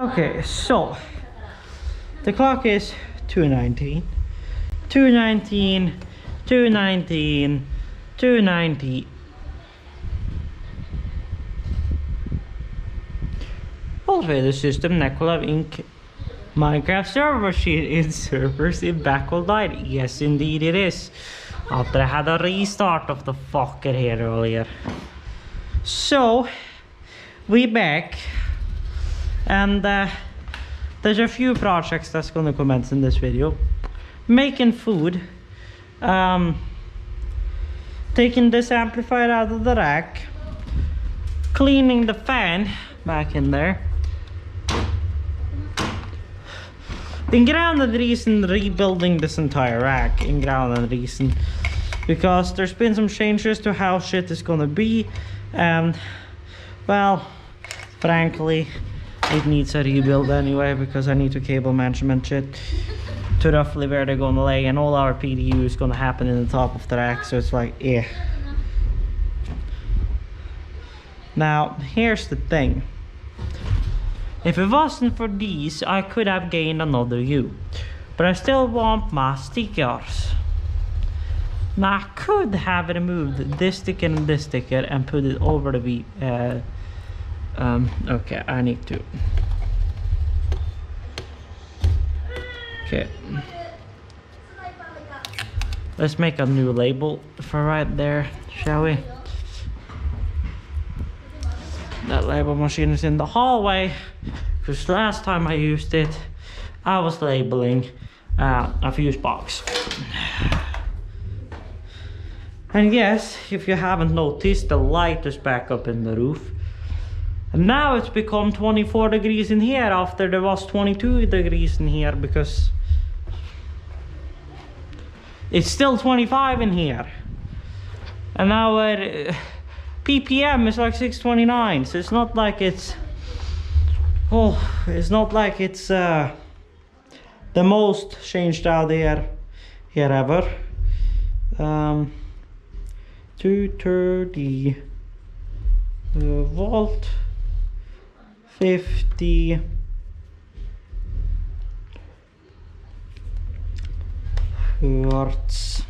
Okay, so the clock is 2:19, 2:19, 2:19, 2:19. Already system Nekola Inc. Minecraft server machine in servers in backward light. Yes, indeed it is. After I had a restart of the fucker here earlier. So, we back. And there's a few projects that's gonna commence in this video. Making food. Taking this amplifier out of the rack. Cleaning the fan back in there. In grounded reason rebuilding this entire rack in grounded reason because there's been some changes to how shit is gonna be, and well, frankly it needs a rebuild anyway because I need to cable management shit to roughly where they're gonna lay, and all our PDU is gonna happen in the top of the rack, so it's like Now here's the thing. If it wasn't for these, I could have gained another U. But I still want my stickers. Now I could have removed this sticker and this sticker and put it over the V. Okay, I need to. Okay. Let's make a new label for right there, shall we? That label machine is in the hallway because last time I used it I was labeling a fuse box. And yes, if you haven't noticed, the light is back up in the roof, and now it's become 24 degrees in here after there was 22 degrees in here because it's still 25 in here, and now PPM is like 629, so it's not like it's the most changed out here ever. 230 volt, 50 hertz.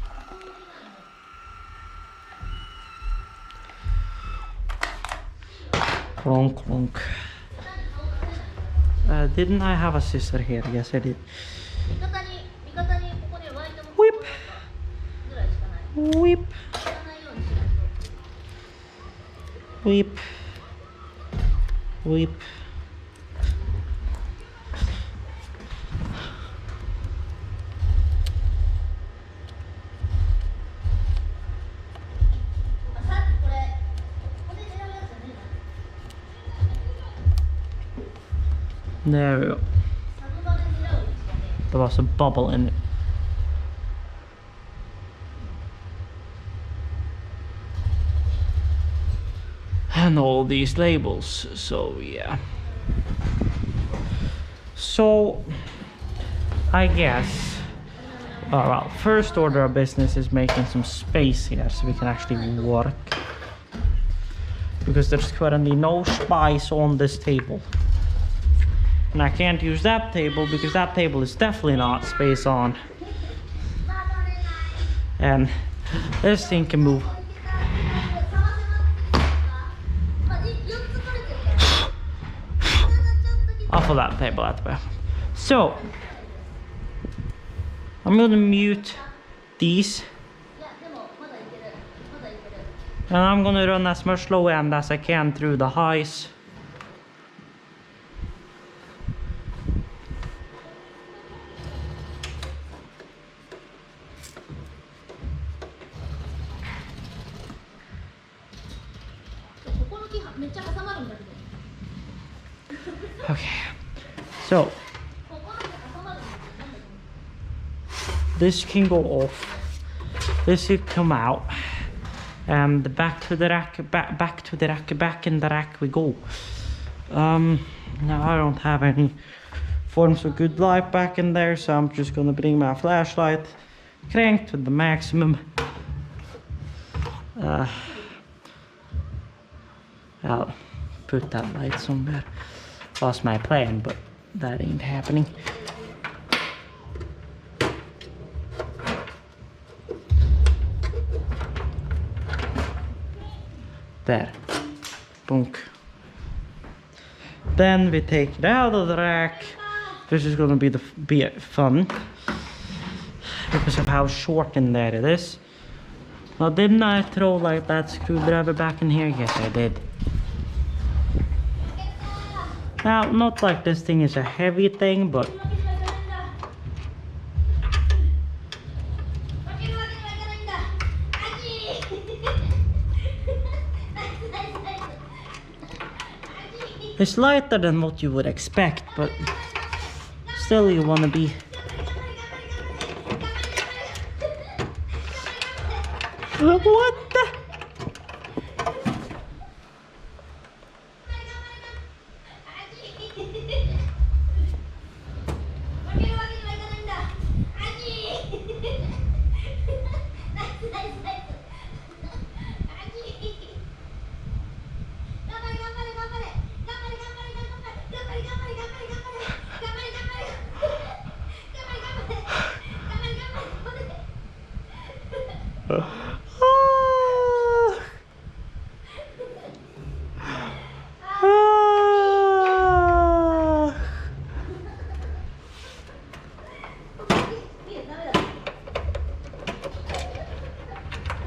Clonk, clonk. Didn't I have a scissor here? Yes, I did. Whip. Whip. Whip. Whip. There we go. There was a bubble in it. And all these labels, so yeah. So I guess, well, first order of business is making some space here so we can actually work, because there's currently no space on this table. And I can't use that table because that table is definitely not space on. And this thing can move. Off of that table at the back. So I'm gonna mute these. And I'm gonna run as much low end as I can through the highs. Okay, so this can go off, this should come out, and back to the rack, back to the rack, back in the rack we go. Now I don't have any forms of good light back in there, so I'm just gonna bring my flashlight cranked to the maximum. I'll put that light somewhere. Was my plan, but that ain't happening. There. Bunk. Then we take it out of the rack. This is gonna be fun because of how short in there it is. Now, didn't I throw like that screwdriver back in here? Yes, I did. Now, not like this thing is a heavy thing, but it's lighter than what you would expect, but still you want to be... What the?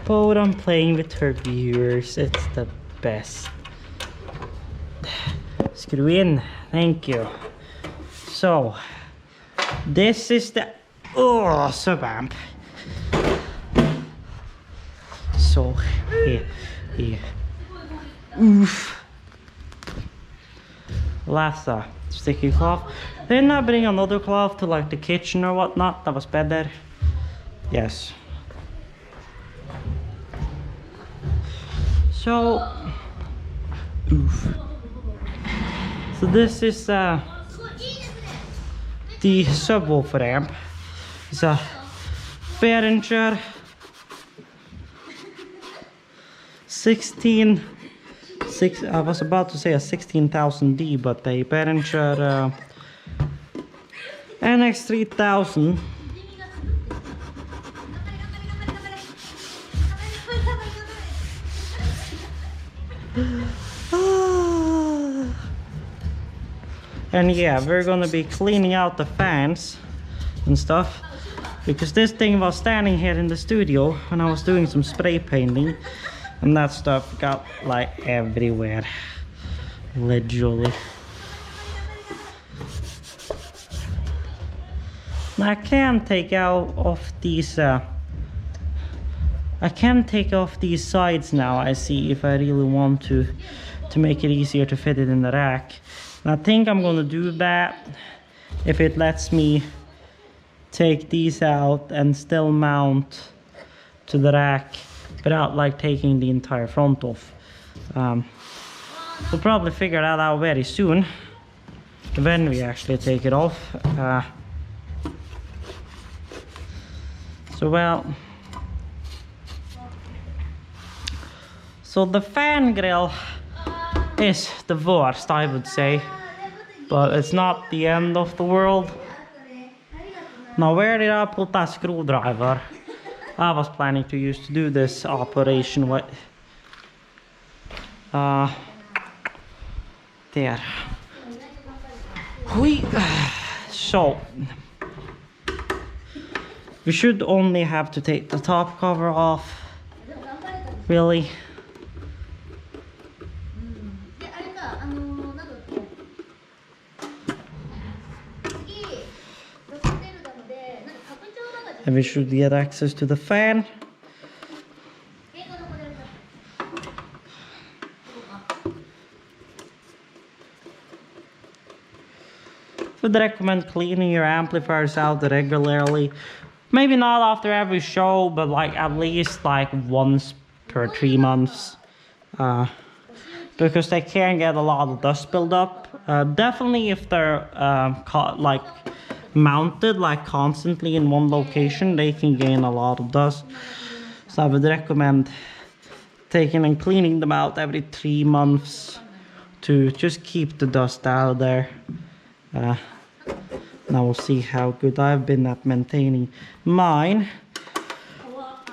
But I'm playing with her viewers, it's the best. Screw in, thank you. So, this is the sub-amp. So, here. Oof. Last sticky cloth. Didn't I bring another cloth to like the kitchen or whatnot? That was better. Yes. So, oof. So this is the subwoofer amp. It's a Behringer 16. I was about to say a 16,000D, but a Behringer NX300D. And yeah, we're gonna be cleaning out the fans and stuff, because this thing was standing here in the studio when I was doing some spray painting, and that stuff got like everywhere, literally. I can take off these I can take off these sides now, I see, if I really want to make it easier to fit it in the rack. And I think I'm gonna do that if it lets me take these out and still mount to the rack without like taking the entire front off. We'll probably figure that out very soon when we actually take it off. So the fan grill is the worst, I would say, but it's not the end of the world. Now, where did I put that screwdriver I was planning to use to do this operation with? There. So we should only have to take the top cover off, really. And we should get access to the fan. Would recommend cleaning your amplifiers out regularly. Maybe not after every show, but like at least like once per 3 months. Because they can get a lot of dust buildup. Definitely if they're like mounted like constantly in one location, they can gain a lot of dust. So I would recommend taking and cleaning them out every 3 months to just keep the dust out of there. Now we'll see how good I've been at maintaining mine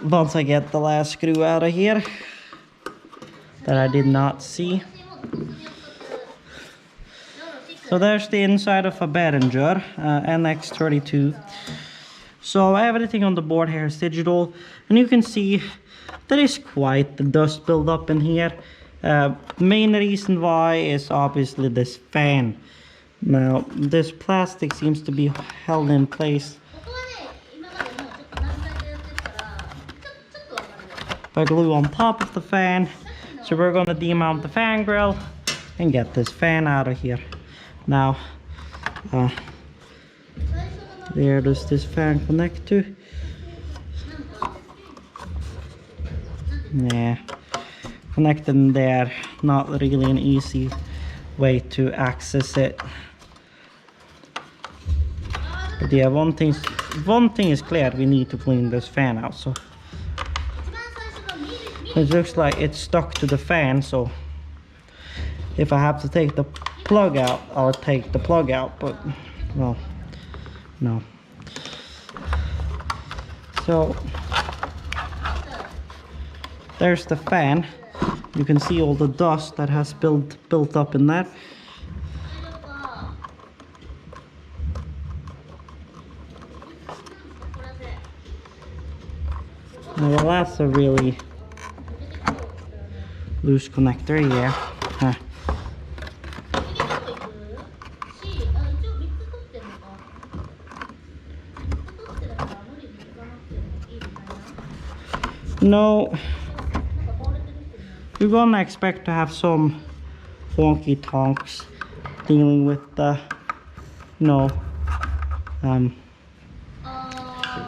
once I get the last screw out of here that I did not see. So there's the inside of a Behringer NX300D. So everything on the board here is digital, and you can see there is quite the dust buildup in here. The main reason why is obviously this fan. Now this plastic seems to be held in place by glue on top of the fan. So we're going to demount the fan grill and get this fan out of here. Now where does this fan connect to? Yeah, connected in there. Not really an easy way to access it. But yeah, one thing is clear: we need to clean this fan out. So it looks like it's stuck to the fan. So if I have to take the plug out, I'll take the plug out. But well, no. So there's the fan. You can see all the dust that has built up in there. Well, that's a really loose connector, yeah. No, we're gonna expect to have some wonky tonks dealing with the,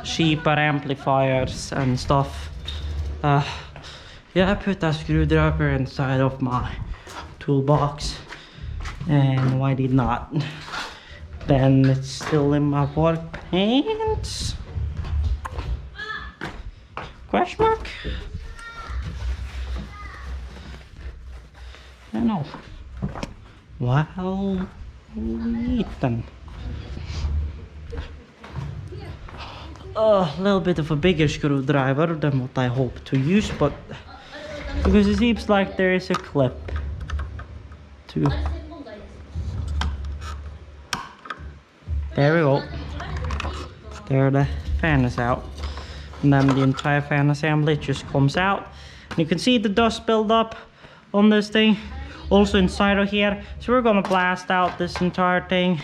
cheaper amplifiers and stuff. Yeah, I put that screwdriver inside of my toolbox, and why did not? Then it's still in my work pants? Question mark? I don't know. Well, Ethan. A little bit of a bigger screwdriver than what I hope to use, but because it seems like there is a clip to. There we go. There the fan is out, and then the entire fan assembly just comes out. And you can see the dust buildup on this thing, also inside of here. So we're gonna blast out this entire thing,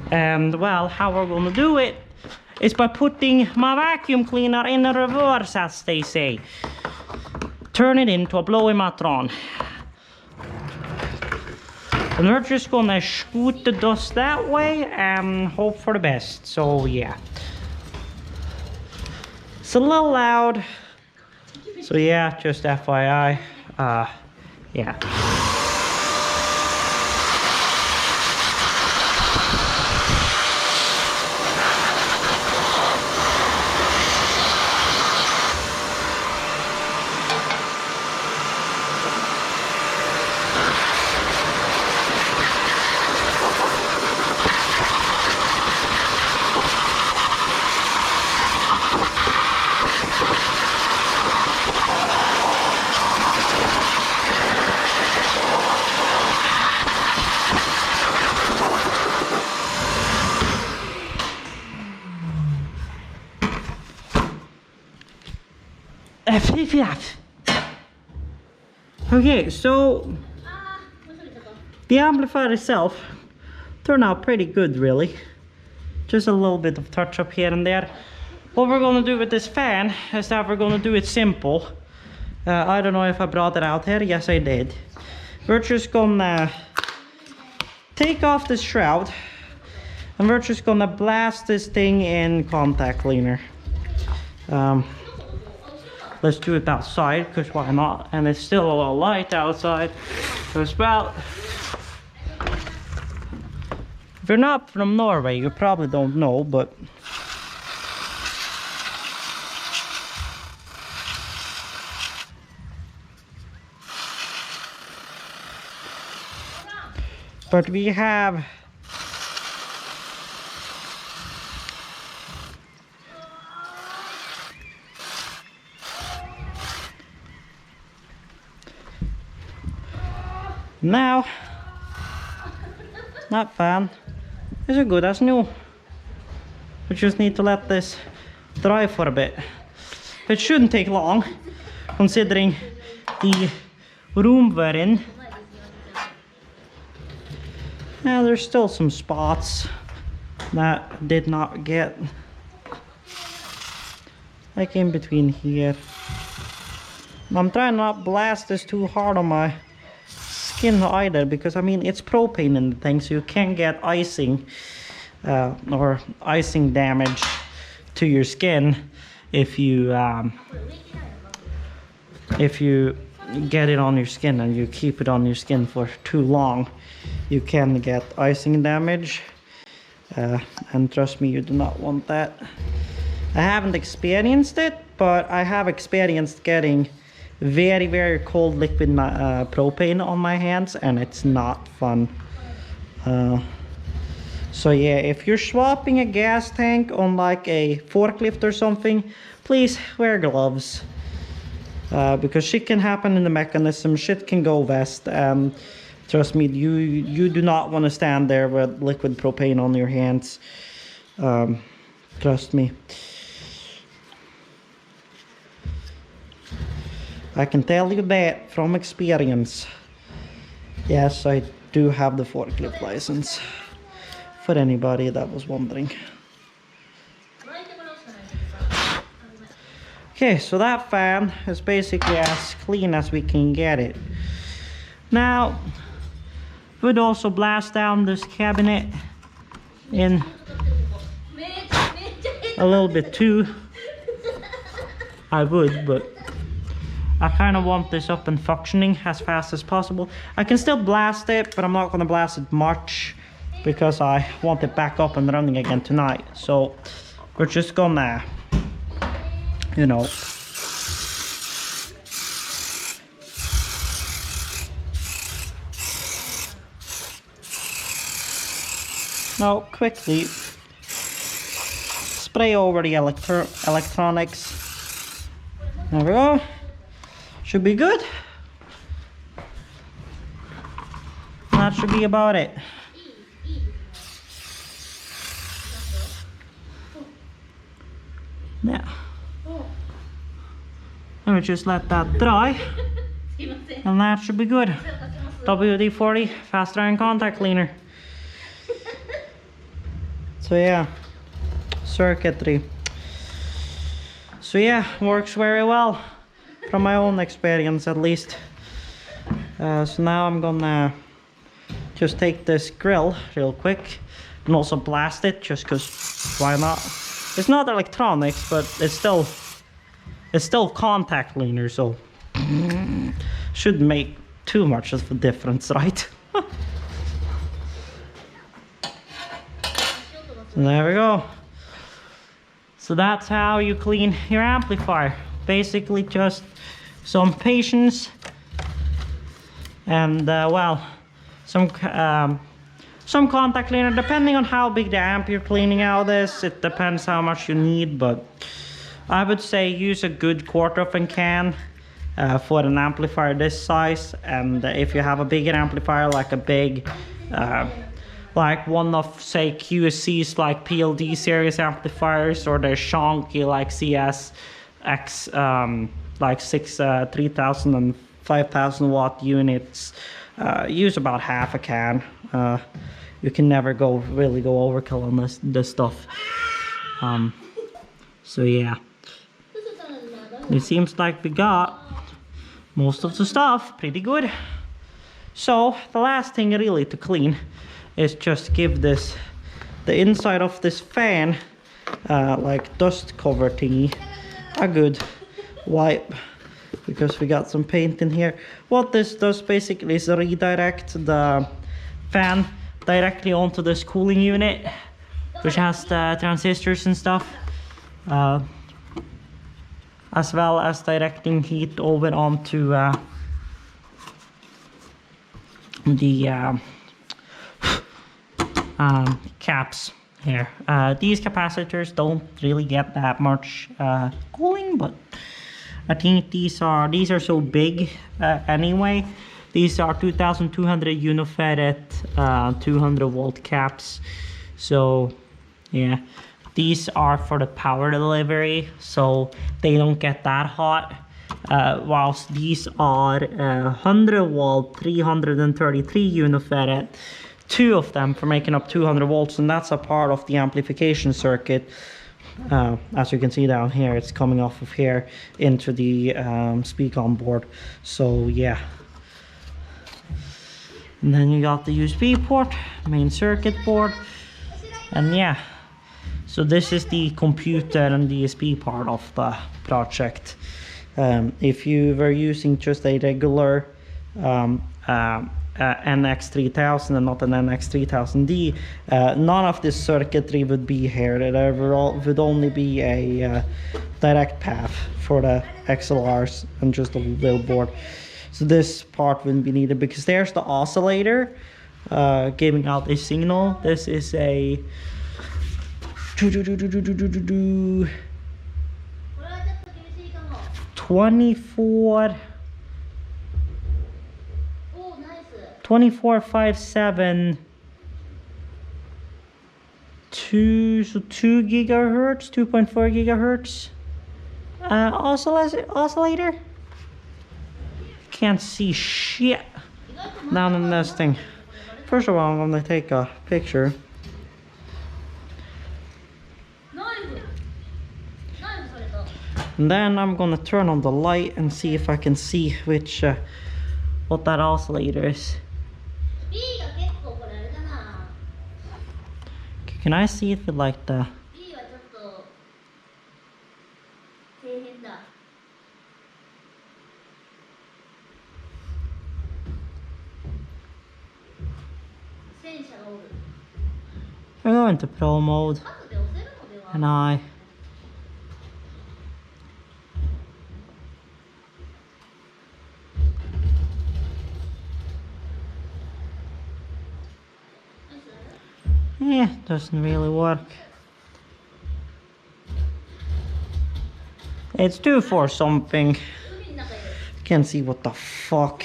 and well, how we're gonna do it is by putting my vacuum cleaner in reverse, as they say. Turn it into a blowimatron. And we're just gonna scoot the dust that way and hope for the best. So yeah. It's a little loud. So yeah, just FYI. Yeah. Okay, so the amplifier itself turned out pretty good, really. Just a little bit of touch up here and there. What we're gonna do with this fan is that we're gonna do it simple. I don't know if I brought it out here. Yes, I did. We're just gonna take off this shroud, and we're just gonna blast this thing in contact cleaner. Let's do it outside, because why not? And it's still a little light outside. So it's about... If you're not from Norway, you probably don't know, but... But we have Now, that fan is as good as new. We just need to let this dry for a bit. It shouldn't take long, considering the room we're in. Now there's still some spots that did not get, like in between here. I'm trying not to blast this too hard on my skin either, because I mean it's propane in the thing, so you can get icing or icing damage to your skin if you get it on your skin and you keep it on your skin for too long. You can get icing damage, and trust me, you do not want that. I haven't experienced it, but I have experienced getting very, very cold liquid propane on my hands, and it's not fun. So yeah, if you're swapping a gas tank on like a forklift or something, please wear gloves, because shit can happen in the mechanism, shit can go west. Trust me, you do not want to stand there with liquid propane on your hands. Trust me. I can tell you that from experience. Yes, I do have the forklift license, for anybody that was wondering. Okay, so that fan is basically as clean as we can get it. Now, would also blast down this cabinet in a little bit too. I would, but I kind of want this up and functioning as fast as possible. I can still blast it, but I'm not going to blast it much because I want it back up and running again tonight. So we're just gonna, you know, now quickly spray over the electronics. There we go. Should be good. That should be about it. Now, let me just let that dry, and that should be good. WD-40 fast drying contact cleaner. So yeah, circuitry. So yeah, works very well from my own experience at least. So now I'm gonna just take this grill real quick and also blast it, just because why not? It's not electronics, but it's still contact cleaner, so shouldn't make too much of a difference, right? So there we go. So that's how you clean your amplifier. Basically just some patience and well, some contact cleaner, depending on how big the amp you're cleaning out is. It depends how much you need, but I would say use a good quarter of a can for an amplifier this size. And if you have a bigger amplifier, like a big like one of say QSC's like PLD series amplifiers, or the chunky like CSX like 3000 and 5000 watt units, use about half a can. You can never really go overkill on this stuff. So yeah, it seems like we got most of the stuff pretty good. So the last thing really to clean is just give the inside of this fan like dust cover thingy a good wipe, because we got some paint in here. What this does basically is redirect the fan directly onto this cooling unit, which has the transistors and stuff, as well as directing heat over onto the caps here. These capacitors don't really get that much cooling, but I think these are so big anyway These are 2200 UniFed 200 volt caps. So yeah, these are for the power delivery, so they don't get that hot. Whilst these are 100 volt 333 UniFed, two of them for making up 200 volts, and that's a part of the amplification circuit. As you can see down here, it's coming off of here into the speak-on board. So yeah, and then you got the USB port, main circuit board, and yeah, so this is the computer and DSP part of the project. If you were using just a regular NX300 and not an NX300D, none of this circuitry would be here. There would only be a direct path for the XLRs and just a little board. So this part wouldn't be needed because there's the oscillator giving out a signal. This is a 2457 2 gigahertz, 2.4 gigahertz oscillator. Can't see shit down in this thing. First of all, I'm gonna take a picture. And then I'm gonna turn on the light and see if I can see which what that oscillator is. Can I see it with like the... If I go into Pro mode, and I... Yeah, doesn't really work. It's 2 4 something. Can't see what the fuck.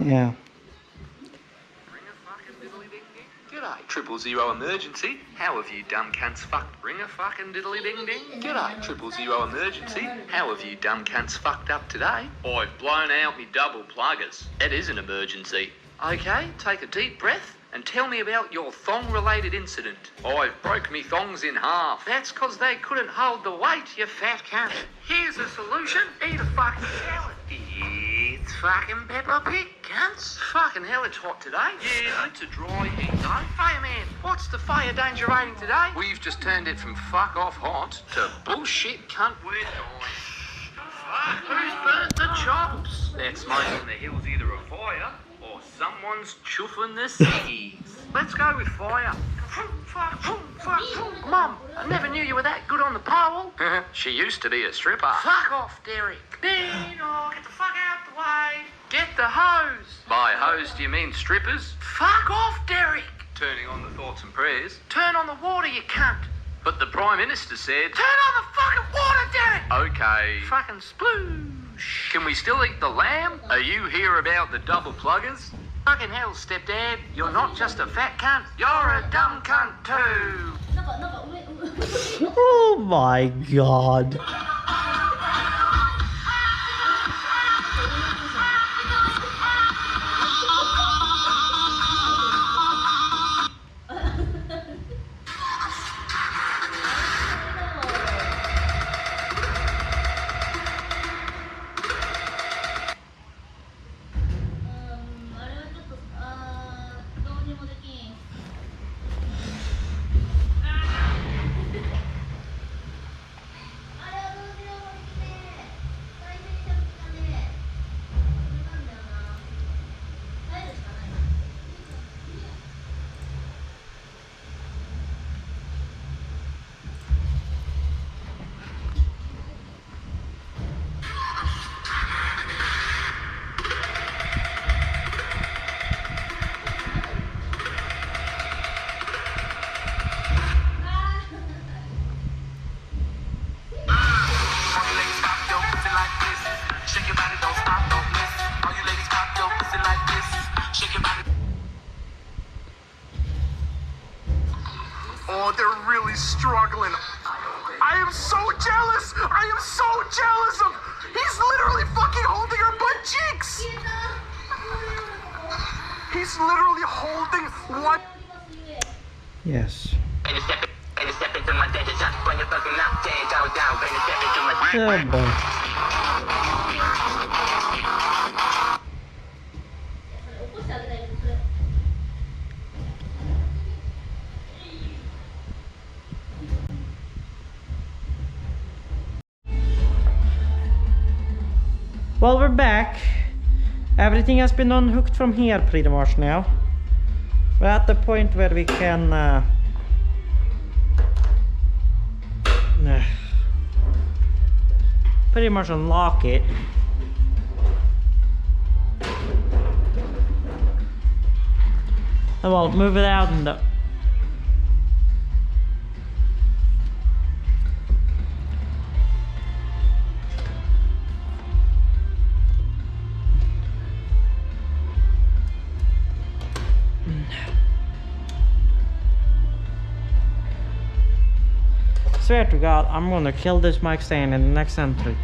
Yeah. G'day, 000 emergency. How have you dumb cunts fucked? Ring a fucking diddly ding ding. G'day, 000 emergency. How have you dumb cunts fucked up today? I've blown out me double pluggers. It is an emergency. Okay, take a deep breath and tell me about your thong-related incident. I've broke me thongs in half. That's 'cause they couldn't hold the weight, you fat cunt. Here's a solution. Eat a fucking salad. It's fucking Peppa Pig, cunts. Fucking hell, it's hot today. Yeah, it's a dry heat though. Fireman, what's the fire danger rating today? We've just turned it from fuck off hot to bullshit cunt we're dying. Fuck, who's burnt the chops? That smoke on the hill's either a fire or someone's chuffing the ciggies. Let's go with fire. Mum, I never knew you were that good on the pole. She used to be a stripper. Fuck off, Derek. Dino, get the fuck out the way. Get the hose. By hose, do you mean strippers? Fuck off, Derek. Turning on the thoughts and prayers. Turn on the water, you cunt. But the Prime Minister said... Turn on the fucking water, Derek. Okay. Fucking sploosh. Can we still eat the lamb? Are you here about the double pluggers? Fucking hell, stepdad. You're not just a fat cunt. You're a dumb cunt too. Oh my god. struggling. I am so jealous. I am so jealous of. He's literally fucking holding her butt cheeks. He's literally holding what? Yes. Oh boy. Well, we're back. Everything has been unhooked from here pretty much now. We're at the point where we can pretty much unlock it. And we'll move it out in the swear to God, I'm gonna kill this mic stand in the next entry.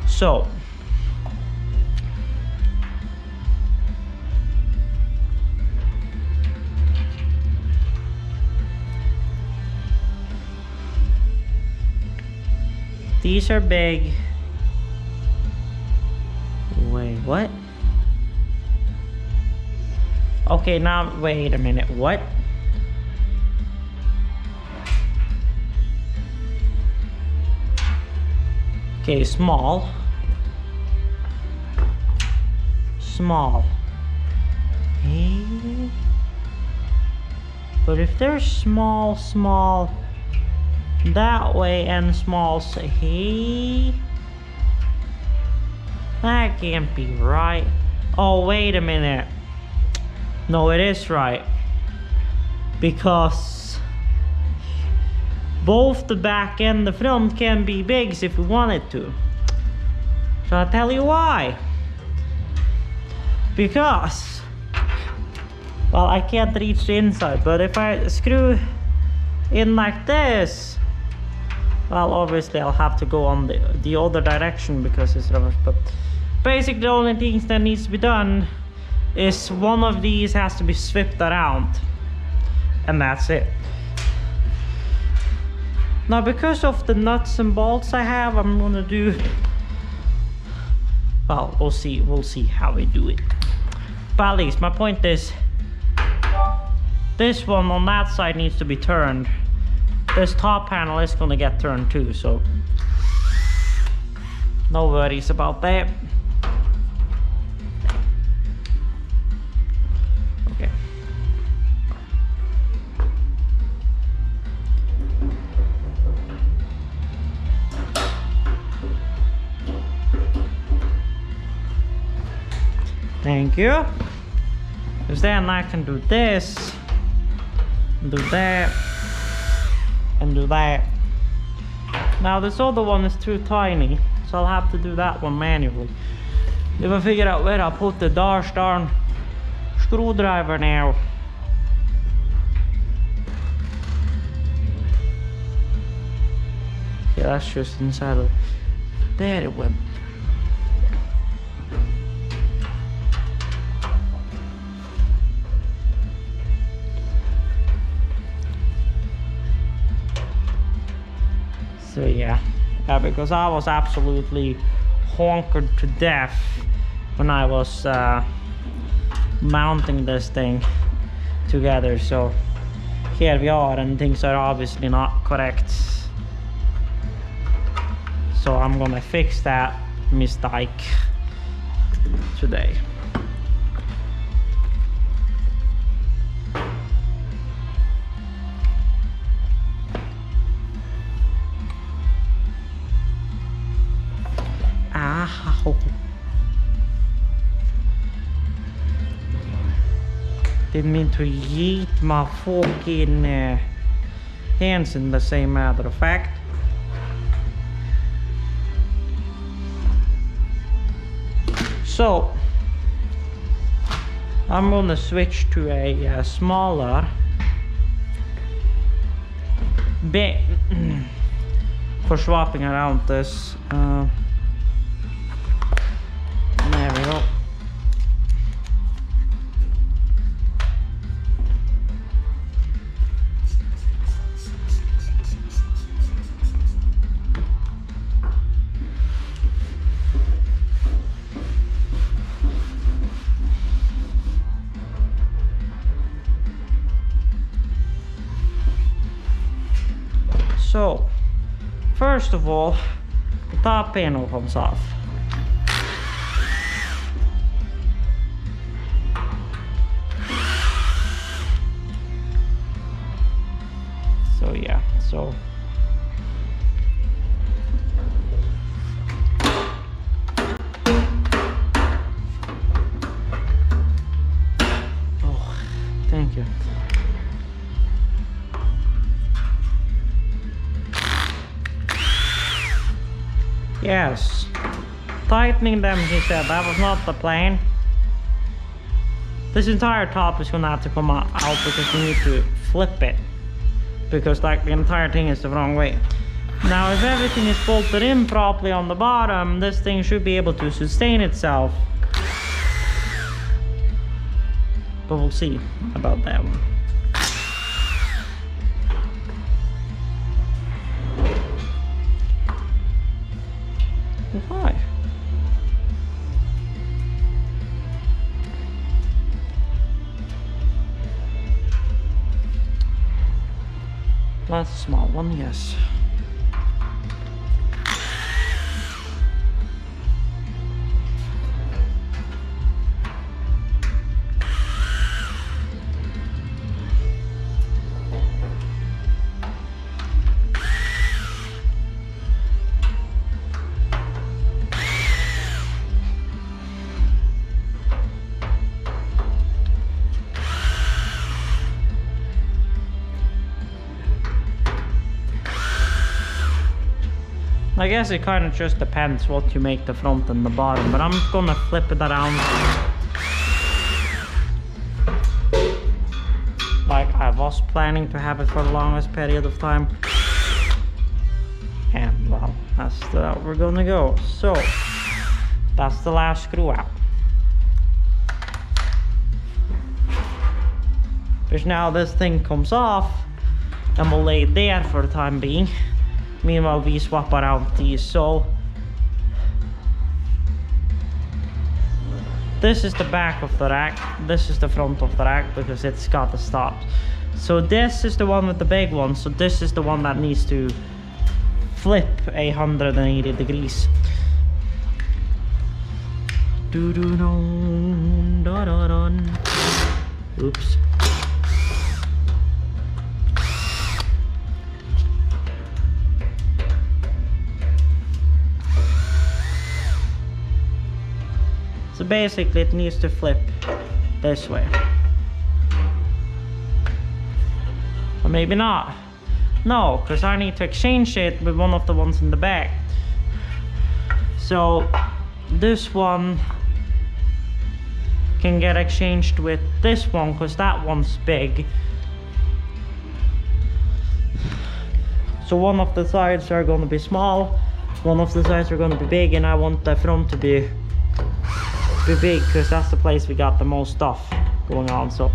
So these are big. Wait, what? Okay, now wait a minute, what? Okay, small. Hey. But if they're small that way and small, hey, that can't be right. Oh, wait a minute. No, it is right. Because both the back and the front can be big if we wanted to. So I'll tell you why. Because, well, I can't reach the inside, but if I screw in like this, well, obviously I'll have to go on the other direction because it's reverse. But basically the only things that needs to be done is one of these has to be swept around, and that's it. Now, because of the nuts and bolts I have, I'm gonna do, well, we'll see how we do it. But at least my point is, this one on that side needs to be turned. This top panel is gonna get turned too, so no worries about that. Okay. Thank you. Because then I can do this, do that, and do that. Now this other one is too tiny, so I'll have to do that one manually. If I figure out where I'll put the gosh darn screwdriver now. Yeah, that's just inside of, there it went. So yeah, because I was absolutely honkered to death when I was mounting this thing together. So here we are, and things are obviously not correct. So I'm gonna fix that mistake today. Ow. Didn't mean to yeet my fucking hands in the same matter of fact. So I'm gonna switch to a smaller bit for swapping around this. There we go. So, first of all, the top panel comes off. So yeah, so oh, thank you. Yes, tightening them, he said, that was not the plan. This entire top is gonna have to come out because we need to flip it. Because like the entire thing is the wrong way. Now if everything is bolted in properly on the bottom, this thing should be able to sustain itself. But we'll see about that one. Why? That's a small one, yes. I guess it kind of just depends what you make the front and the bottom, but I'm gonna flip it around like I was planning to have it for the longest period of time. And well, that's the route we're gonna go. So that's the last screw out. Because now this thing comes off and we'll lay it there for the time being. Meanwhile, we swap around these. So this is the back of the rack, this is the front of the rack because it's got the stops. So this is the one with the big one, so this is the one that needs to flip 180 degrees. Oops. So basically it needs to flip this way. Or maybe not. No, because I need to exchange it with one of the ones in the back. So this one can get exchanged with this one because that one's big. So one of the sides are going to be small, one of the sides are going to be big, and I want the front to be big because that's the place we got the most stuff going on. So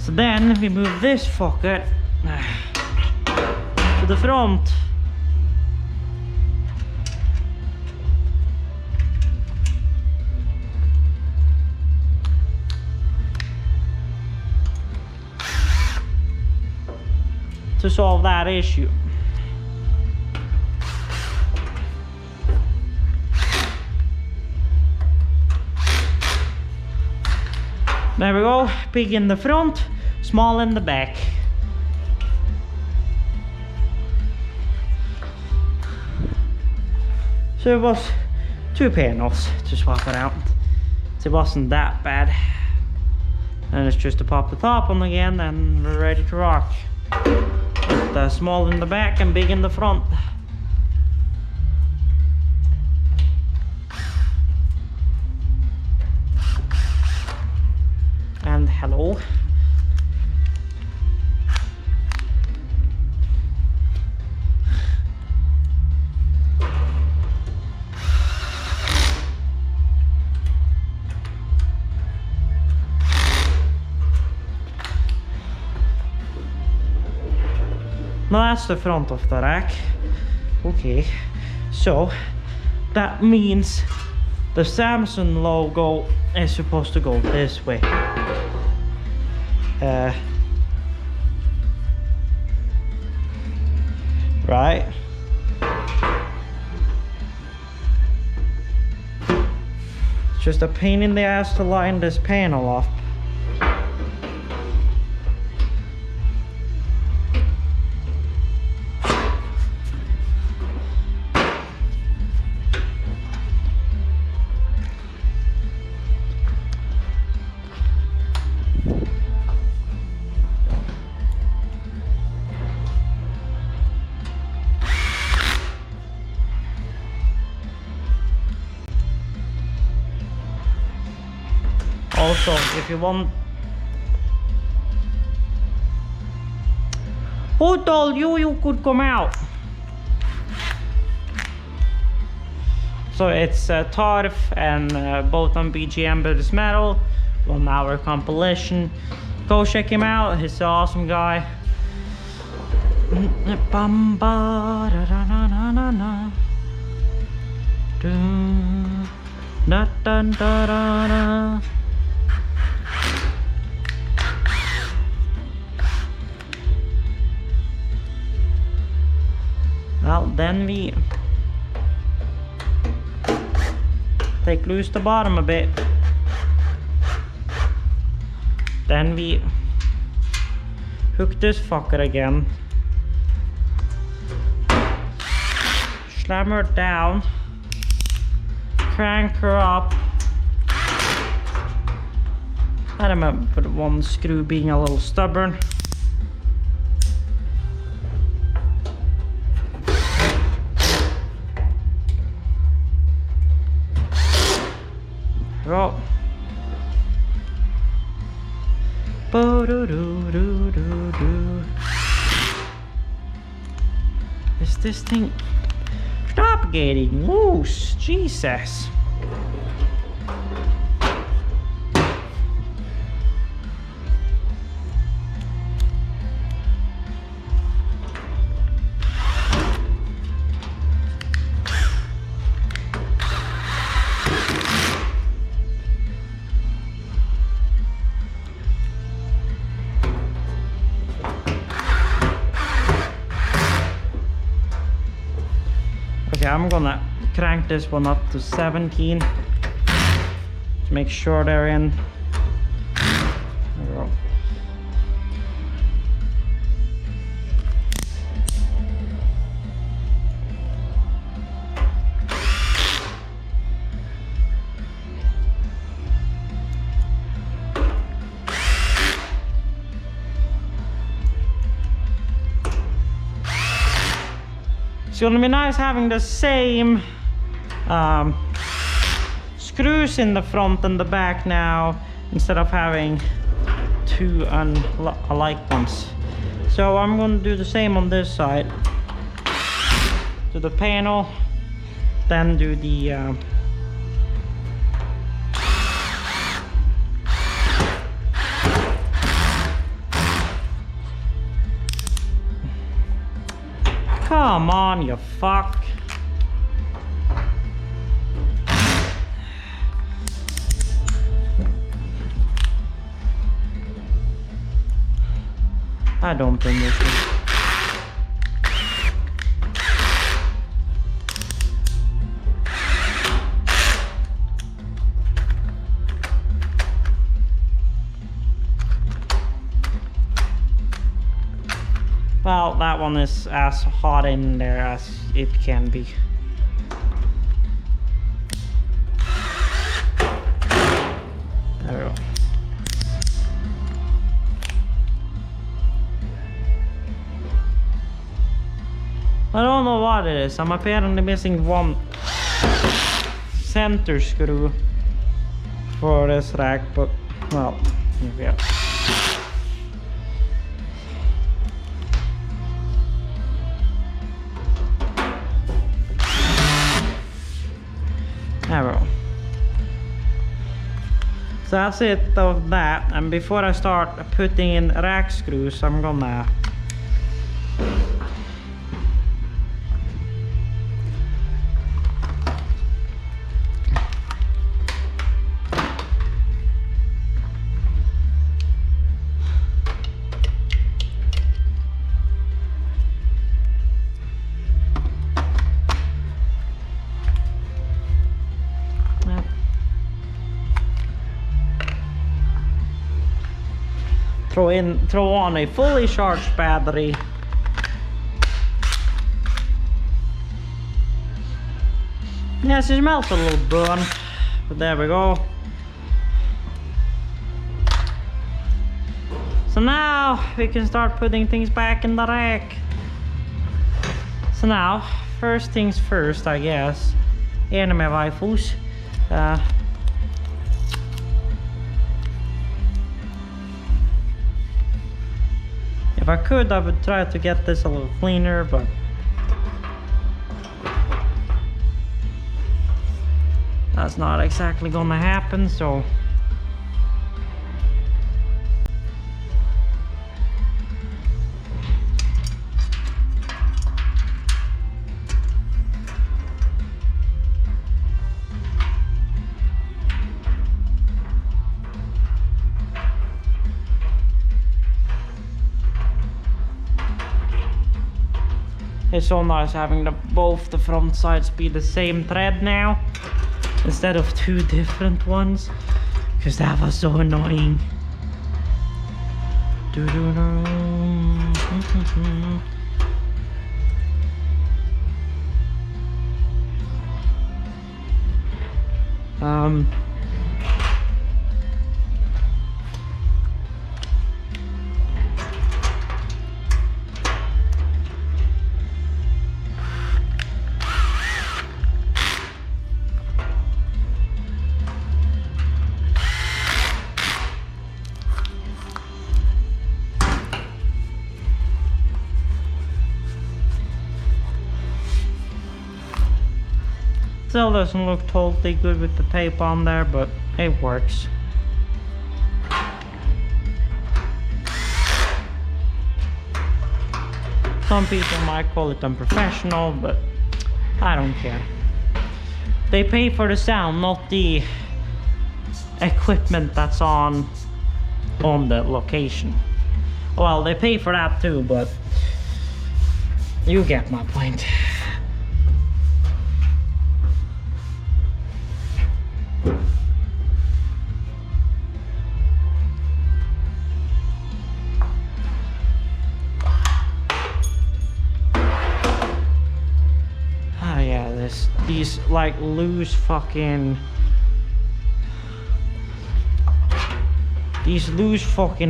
then we move this fucker to the front. To solve that issue. There we go, big in the front, small in the back. So it was 2 panels to swap it out. So it wasn't that bad. And it's just to pop the top on again and we're ready to rock. With small in the back and big in the front. hello. No, that's the front of the rack. Okay, so that means the Samsung logo is supposed to go this way. Right? It's just a pain in the ass to line this panel up. Also, if you want... Who told you you could come out? So it's Tarf and both on BGM, but it's metal. 1 hour compilation. Go check him out, he's an awesome guy. Well, then we take loose the bottom a bit. Then we hook this fucker again. Slam her down. Crank her up. I remember the one screw being a little stubborn. Go. Is this thing stop getting loose? Jesus. Okay, I'm gonna crank this one up to 17 to make sure they're in. There we go. It's gonna be nice having the same screws in the front and the back now, instead of having two alike ones. So I'm gonna do the same on this side. Do the panel, then do the come on, you fuck. I don't think this is. Well, that one is as hot in there as it can be. There we go. I don't know what it is. I'm apparently missing one center screw for this rack, but well, here we go. So that's it of that, and before I start putting in rack screws, I'm gonna throw on a fully charged battery. Yes, it smells a little burnt, but there we go. So now we can start putting things back in the rack. So now, first things first, I guess. Anime waifus. If I could, I would try to get this a little cleaner, but that's not exactly gonna happen, so it's so nice having both the front sides be the same thread now instead of two different ones, because that was so annoying. Still doesn't look totally good with the tape on there, but it works. Some people might call it unprofessional, but I don't care. They pay for the sound, not the equipment that's on the location. Well, they pay for that too, but you get my point. These like loose fucking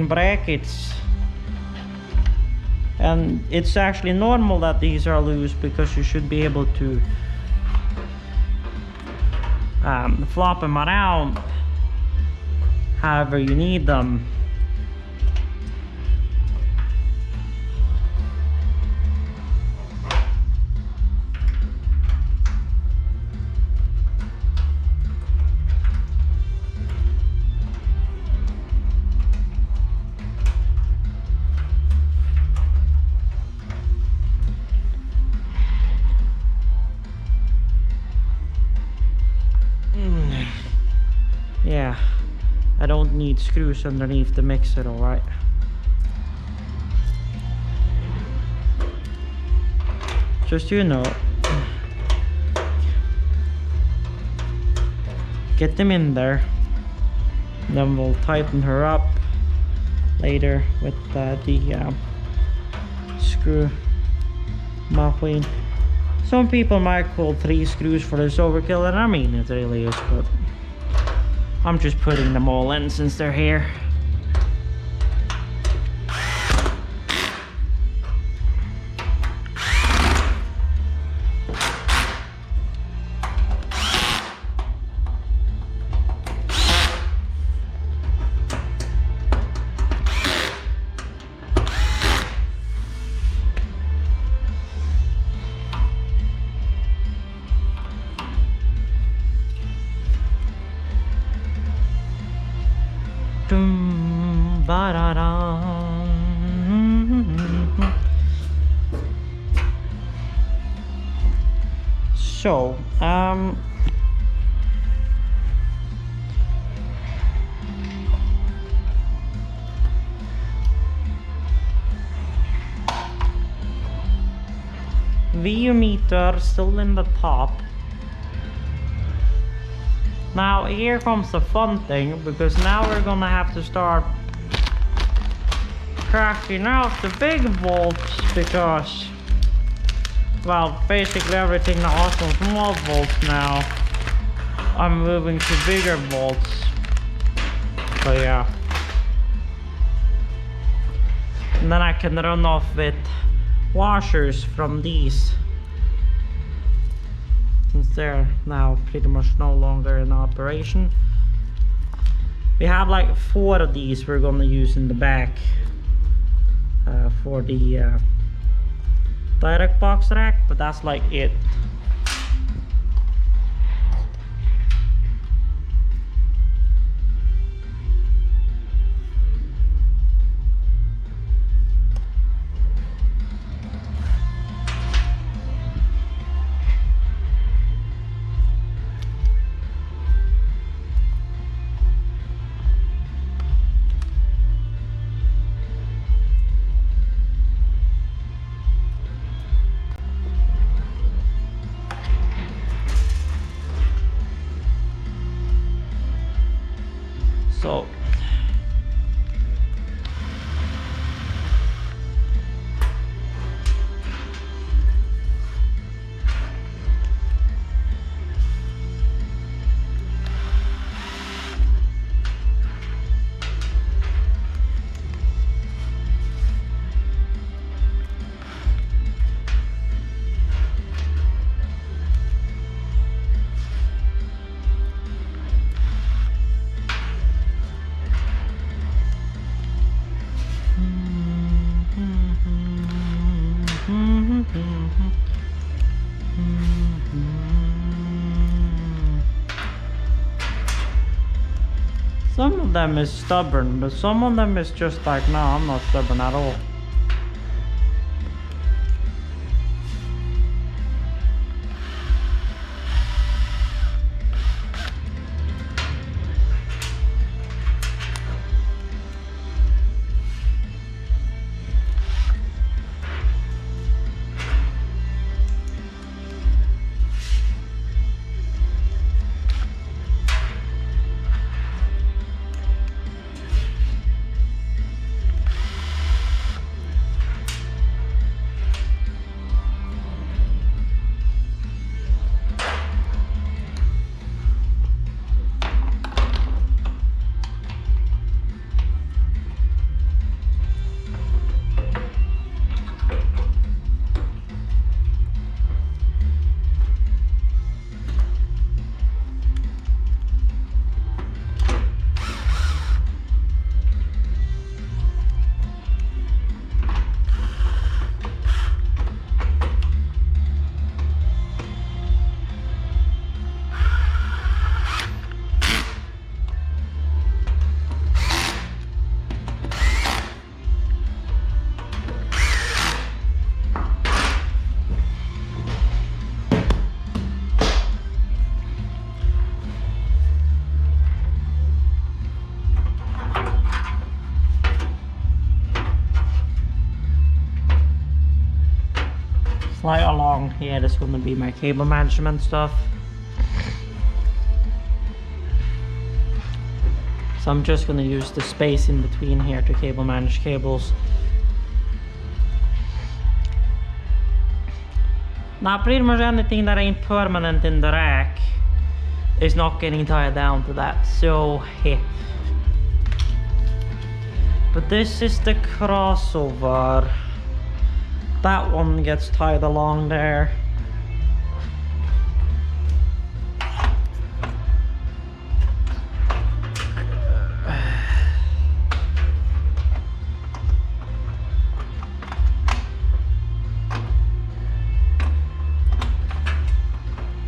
brackets, and it's actually normal that these are loose because you should be able to flop them around however you need them. Yeah, I don't need screws underneath the mixer, alright. Just so you know, get them in there, then we'll tighten her up later with the screw machine. Some people might call 3 screws for this overkill, and I mean it really is, but I'm just putting them all in since they're here. Da-da-da. So, VU meter still in the top. Now here comes the fun thing, because now we're gonna have to start cracking out the big volts, because, well, basically everything that was on small volts now, I'm moving to bigger volts. So yeah. And then I can run off with washers from these, since they're now pretty much no longer in operation. We have like 4 of these we're gonna use in the back for the direct box rack, but that's like it. So some of them is stubborn, but some of them is just like, no, I'm not stubborn at all. Right along here is going to be my cable management stuff. So I'm just going to use the space in between here to cable manage cables. Now pretty much anything that ain't permanent in the rack is not getting tied down to that, so yeah. But this is the crossover. That one gets tied along there.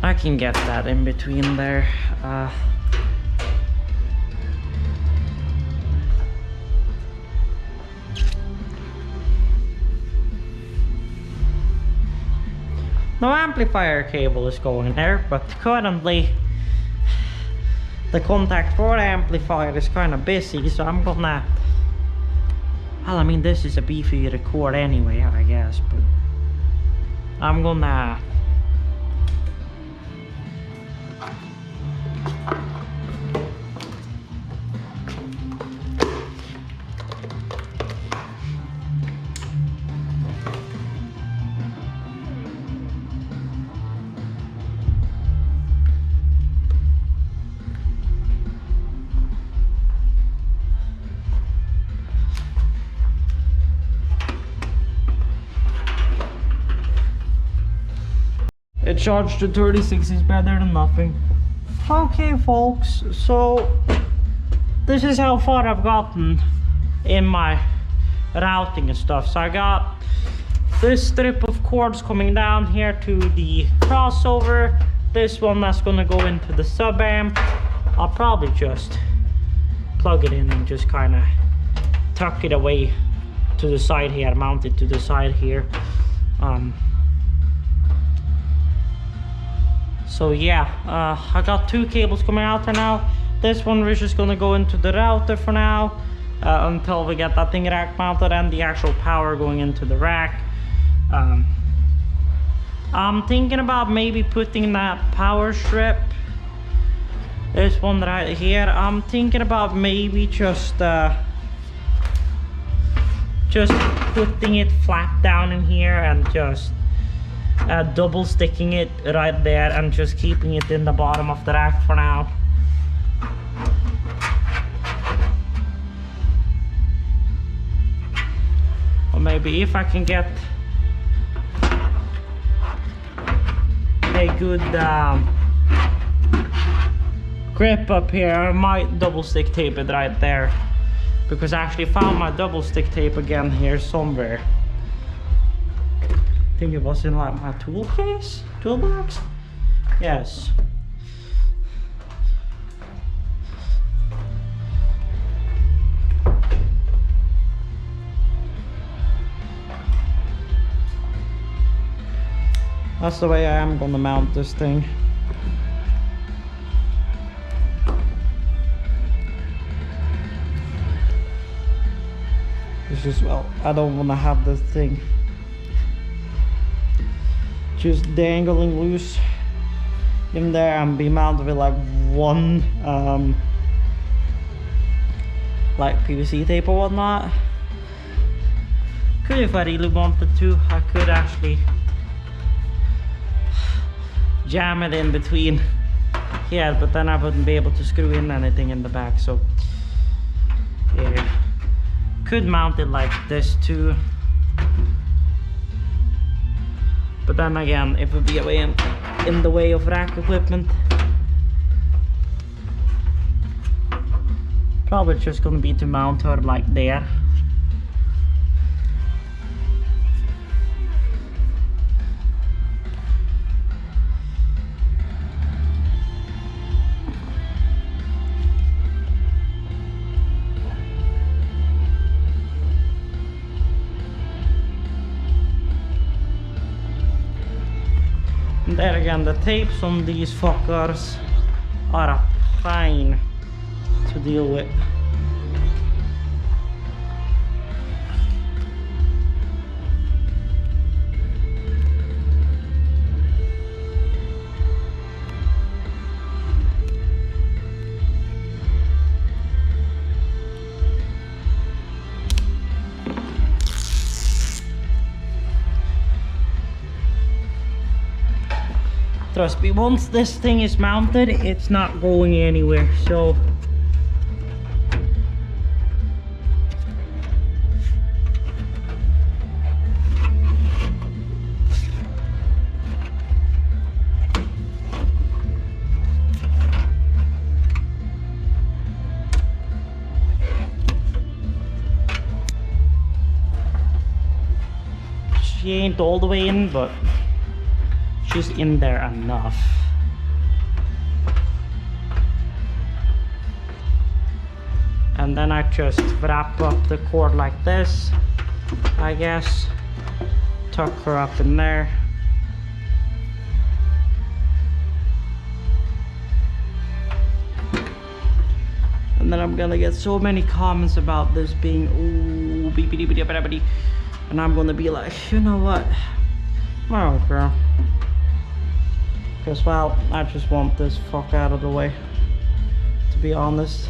I can get that in between there. no amplifier cable is going there, but currently the contact for the amplifier is kind of busy, so I'm gonna, well, I mean, this is a beefy record anyway, I guess, but I'm gonna a charge to 36 is better than nothing. Okay folks, so this is how far I've gotten in my routing and stuff. So I got this strip of cords coming down here to the crossover, this one that's gonna go into the sub amp. I'll probably just plug it in and just kind of tuck it away to the side here, mount it to the side here. So yeah, I got two cables coming out there now. This one we're just gonna go into the router for now until we get that thing rack mounted and the actual power going into the rack. I'm thinking about maybe putting that power strip, this one right here, I'm thinking about maybe just putting it flat down in here and just double sticking it right there and just keeping it in the bottom of the rack for now. Or maybe if I can get a good grip up here, I might double stick tape it right there, because I actually found my double stick tape again here somewhere. I think it was in like my toolbox. Yes. That's the way I am gonna mount this thing. It's just, well, I don't wanna have this thing just dangling loose in there and be mounted with like one like PVC tape or whatnot. Could, if I really wanted to, I could actually jam it in between here, but then I wouldn't be able to screw in anything in the back. So yeah, could mount it like this too, but then again it would be away in the way of rack equipment. Probably just gonna be to mount her like there. And there again, the tapes on these fuckers are a pain to deal with. Trust me, once this thing is mounted, it's not going anywhere. So she ain't all the way in, but she's in there enough. And then I just wrap up the cord like this, I guess, tuck her up in there, And then I'm gonna get so many comments about this being ooh beepity beepity beepity, and I'm gonna be like, you know what? I don't care. Because well, I just want this fuck out of the way, to be honest.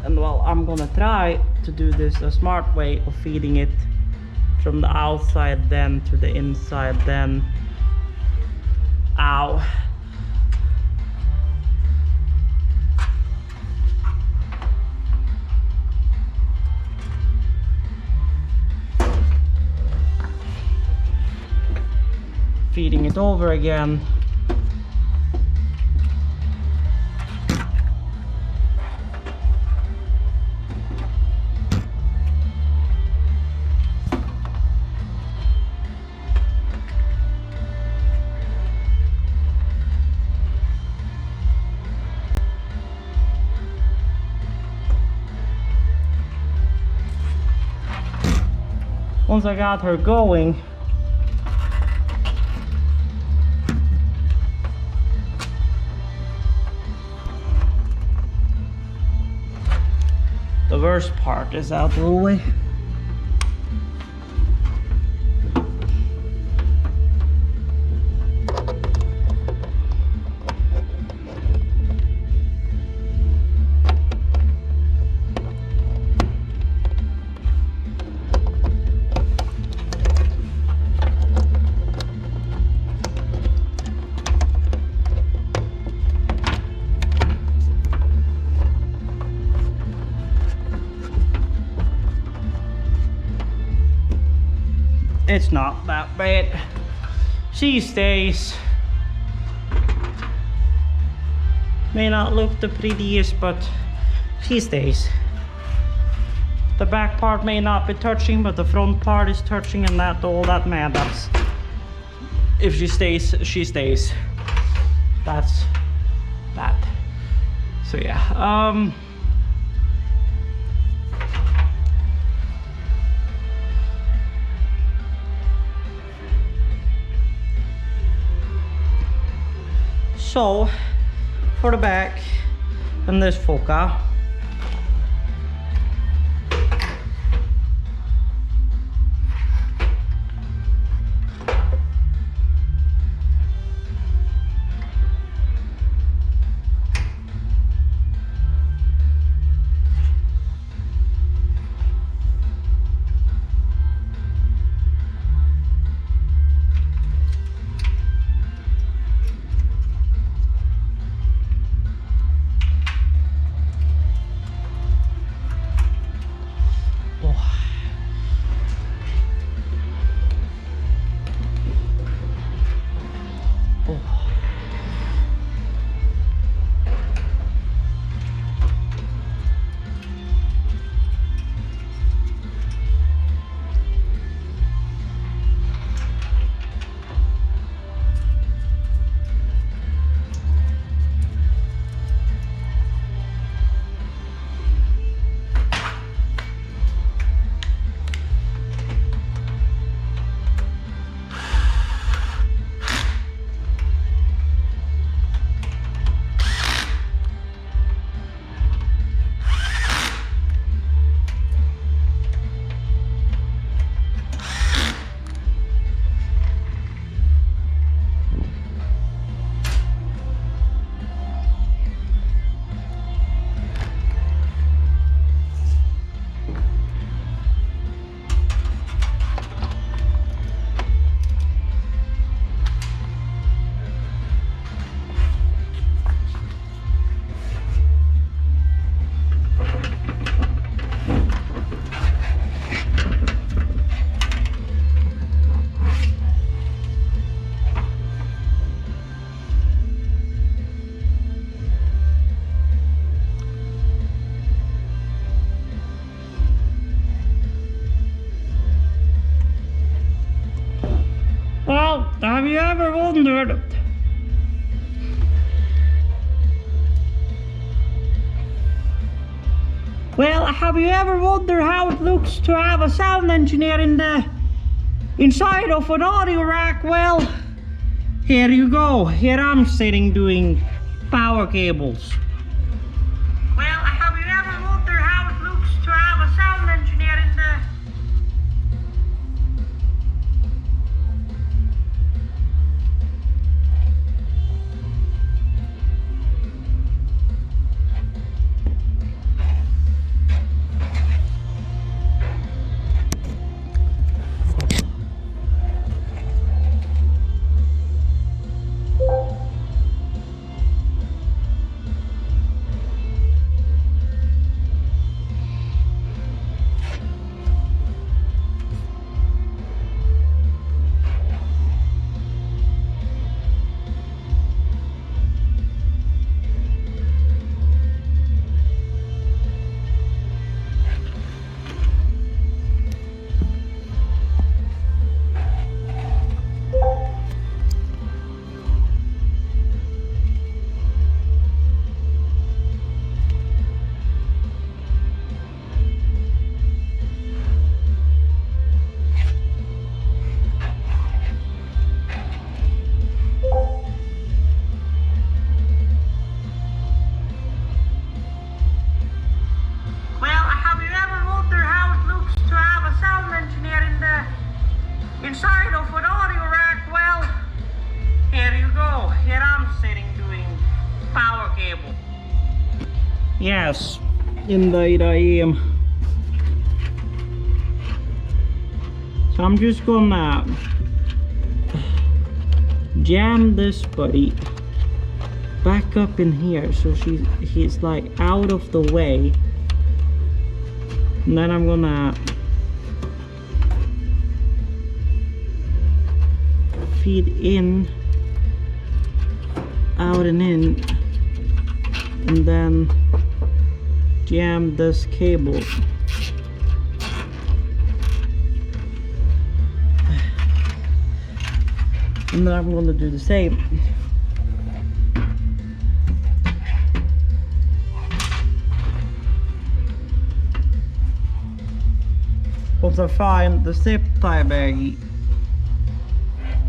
And well, I'm gonna try to do this a smart way of feeding it from the outside then to the inside then. Ow. Feeding it over again. Once I got her going, the worst part is out of the way. It's not that bad. She stays. May not look the prettiest, but she stays. The back part may not be touching, but the front part is touching, and that all that matters. If she stays, she stays. That's that. So yeah. So, for the back and this Foca, well, have you ever wondered how it looks to have a sound engineer in the inside of an audio rack? Well, here you go. Here I'm sitting doing power cables. inside of an audio rack, well, here you go. Here I'm sitting doing power cable. Yes, indeed I am. So I'm just gonna jam this buddy back up in here so he's like out of the way. And then I'm gonna feed in, out and in, and then jam this cable. And then I'm gonna do the same. Once I find the zip tie baggie.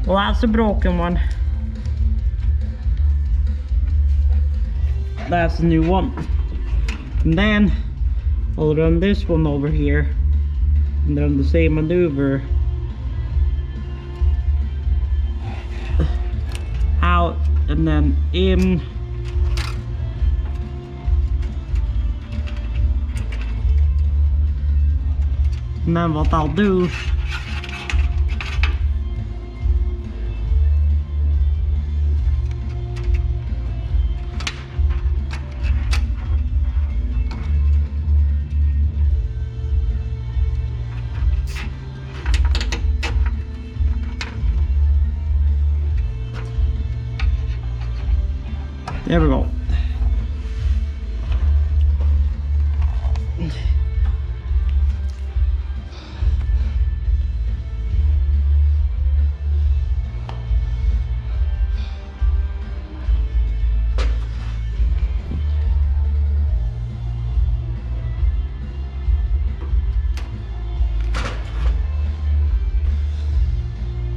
Well, that's a broken one. That's a new one. And then I'll run this one over here and run the same maneuver out and then in. And then what I'll do there we go.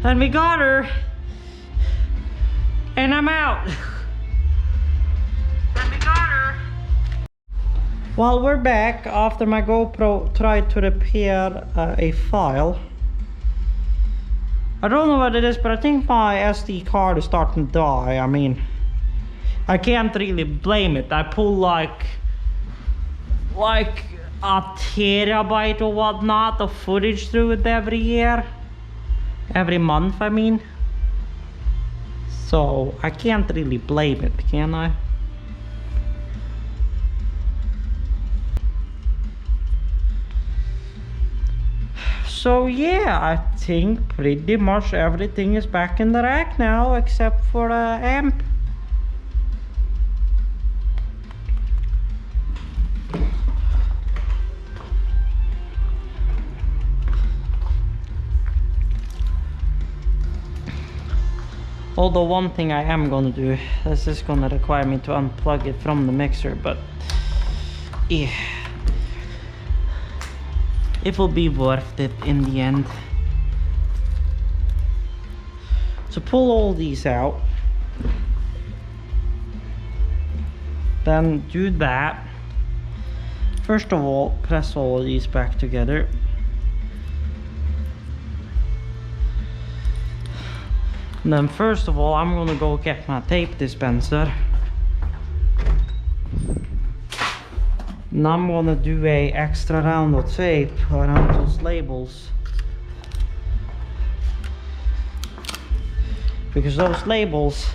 And we got her. And I'm out. Well, we're back after my GoPro tried to repair a file. I don't know what it is, but I think my SD card is starting to die. I mean, I can't really blame it. I pull like a terabyte or whatnot of footage through it every year. Every month, I mean. So I can't really blame it, can I? So yeah, I think pretty much everything is back in the rack now except for the amp. Although one thing I am gonna do, this is gonna require me to unplug it from the mixer, but yeah. It will be worth it in the end. So pull all these out. Then do that. First of all, press all of these back together. And then first of all, I'm gonna go get my tape dispenser. And I'm gonna do a extra round of tape around those labels. Because those labels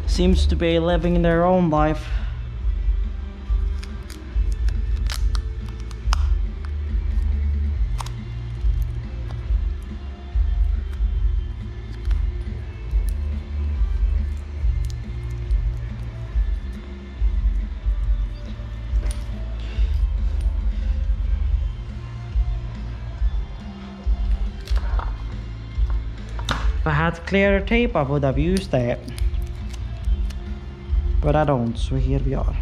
seems to be living their own life. If I had clearer tape, I would have used that. But I don't, so here we are.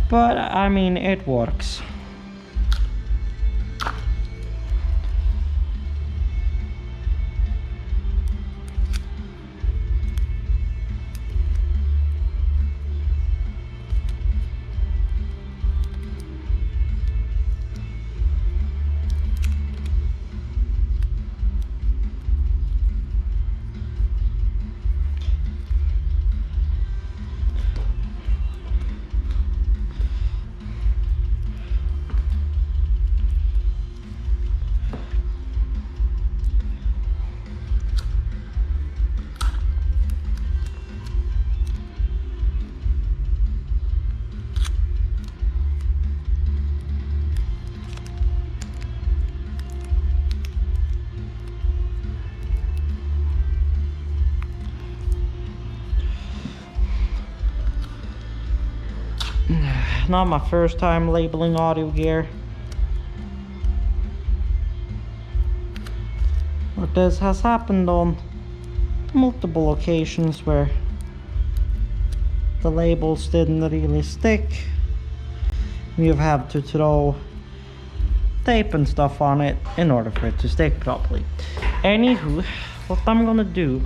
But I mean, it works. Not my first time labeling audio gear. But this has happened on multiple occasions where the labels didn't really stick. You've had to throw tape and stuff on it in order for it to stick properly. Anywho, what I'm gonna do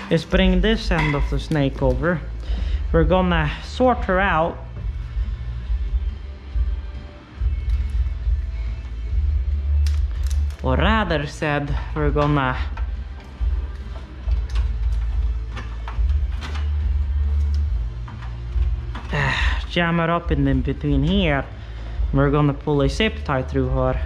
is bring this end of the snake over. We're gonna sort her out. Or rather said, we're gonna jam her up in between here. We're gonna pull a zip tie through her.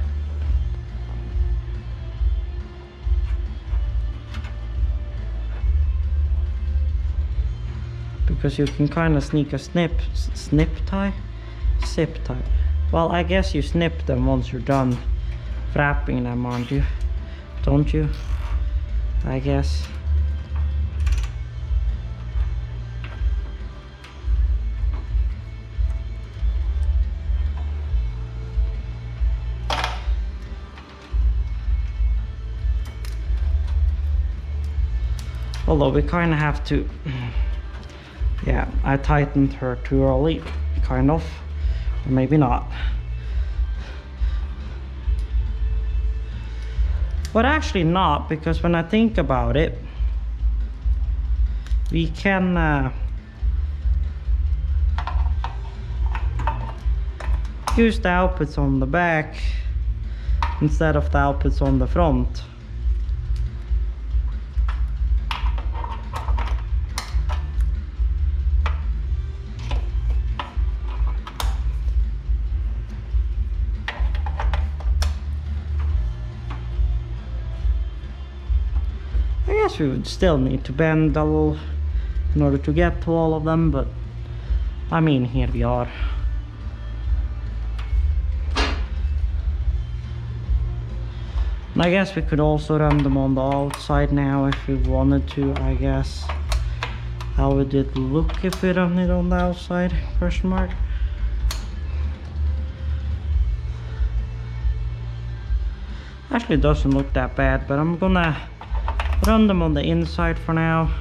Because you can kind of sneak a zip tie? Well, I guess you snip them once you're done wrapping them, aren't you? Don't you? I guess. Although we kind of have to... Yeah, I tightened her too early, kind of. Or maybe not. But actually not, because when I think about it, we can use the outputs on the back instead of the outputs on the front. I guess we would still need to bend a little in order to get to all of them, but I mean, here we are. And I guess we could also run them on the outside now if we wanted to, I guess. How would it look if we run it on the outside? Question mark. Actually, it doesn't look that bad, but I'm gonna run them on the inside for now.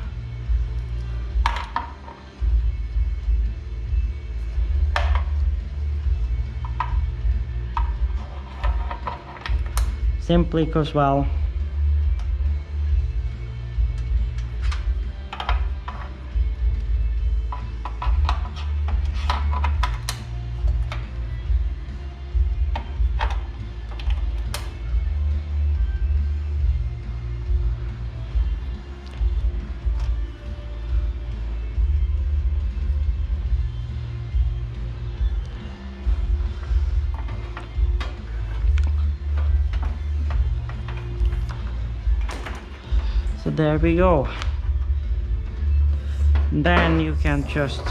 Simply because, well, so there we go. And then you can just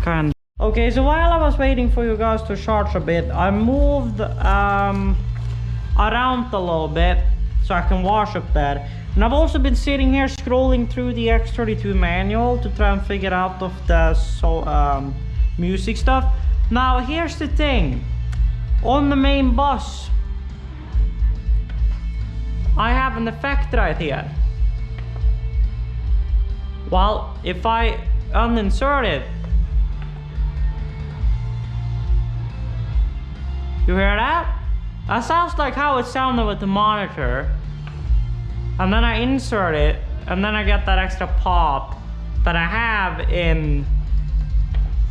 kind of... Okay, so while I was waiting for you guys to charge a bit, I moved around a little bit so I can wash up there. And I've also been sitting here scrolling through the X32 manual to try and figure out of the music stuff. Now here's the thing. On the main bus, I have an effect right here. Well, if I uninsert it, you hear that? That sounds like how it sounded with the monitor. And then I insert it, and then I get that extra pop that I have in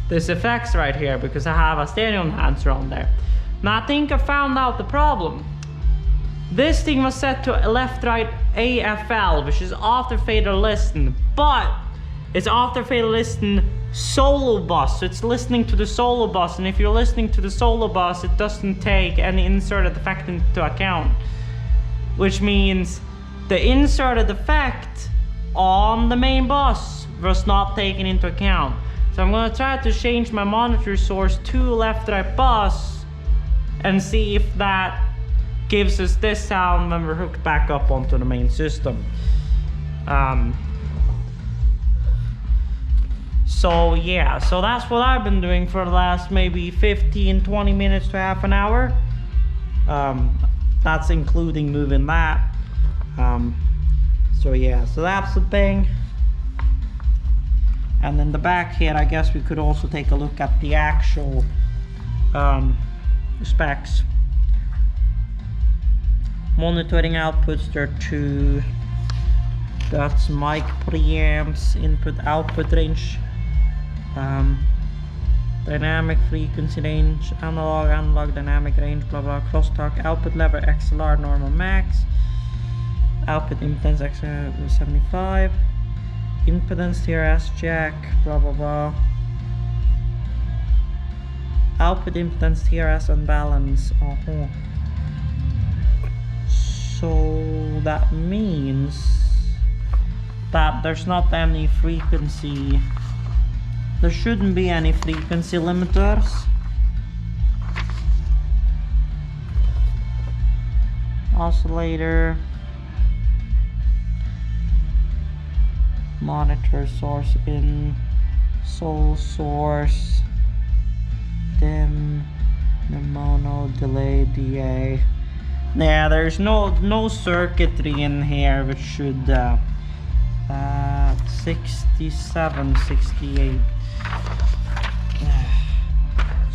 this effects right here because I have a stereo enhancer on there. Now I think I found out the problem. This thing was set to left-right AFL, which is after fader listen, but it's after fader listen solo bus, so it's listening to the solo bus, and if you're listening to the solo bus, it doesn't take any inserted effect into account, which means the inserted effect on the main bus was not taken into account. So I'm gonna try to change my monitor source to left-right bus and see if that gives us this sound when we're hooked back up onto the So yeah, so that's what I've been doing for the last maybe 15-20 minutes to half an hour. That's including moving that. So yeah, so that's the thing. And then the back here, I guess we could also take a look at the actual specs. Monitoring outputs, there are 2. That's mic preamps, input output range, dynamic frequency range, analog dynamic range, blah blah, crosstalk, output lever XLR normal max, output impedance X75, impedance TRS jack, blah blah blah, output impedance TRS unbalance. So that means that there's not any frequency, there shouldn't be any frequency limiters. Oscillator, monitor source in, sole source, dim, the mono, delay, DA. Yeah, there's no circuitry in here, which should 67, 68.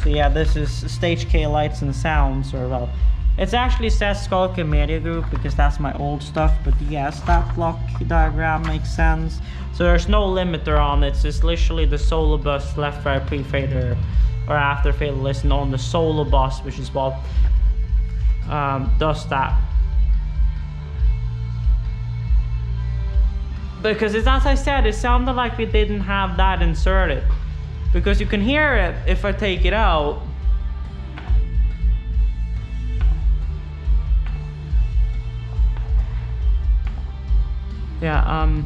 So yeah, this is Stage K lights and sounds, or well, it actually says Skulker Media Group because that's my old stuff, but yes, that block diagram makes sense. So there's no limiter on it, it's just literally the solo bus, left right pre-fader or after fader listen on the solo bus, which is what does that. Because it's, as I said, it sounded like we didn't have that inserted, because you can hear it if I take it out. Yeah,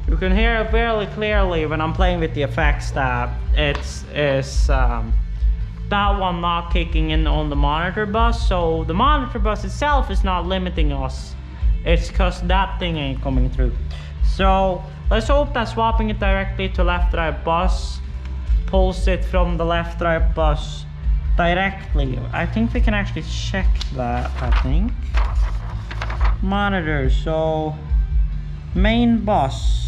you can hear it very clearly when I'm playing with the effects that it's that one not kicking in on the monitor bus. So the monitor bus itself is not limiting us, it's because that thing ain't coming through. So let's hope that swapping it directly to left right bus pulls it from the left right bus directly. I think we can actually check that. I think monitor, so main bus,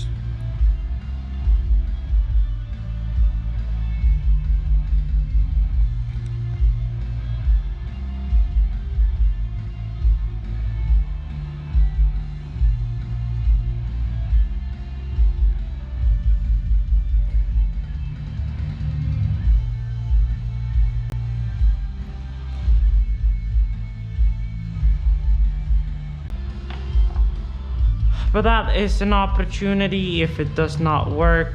but that is an opportunity if it does not work.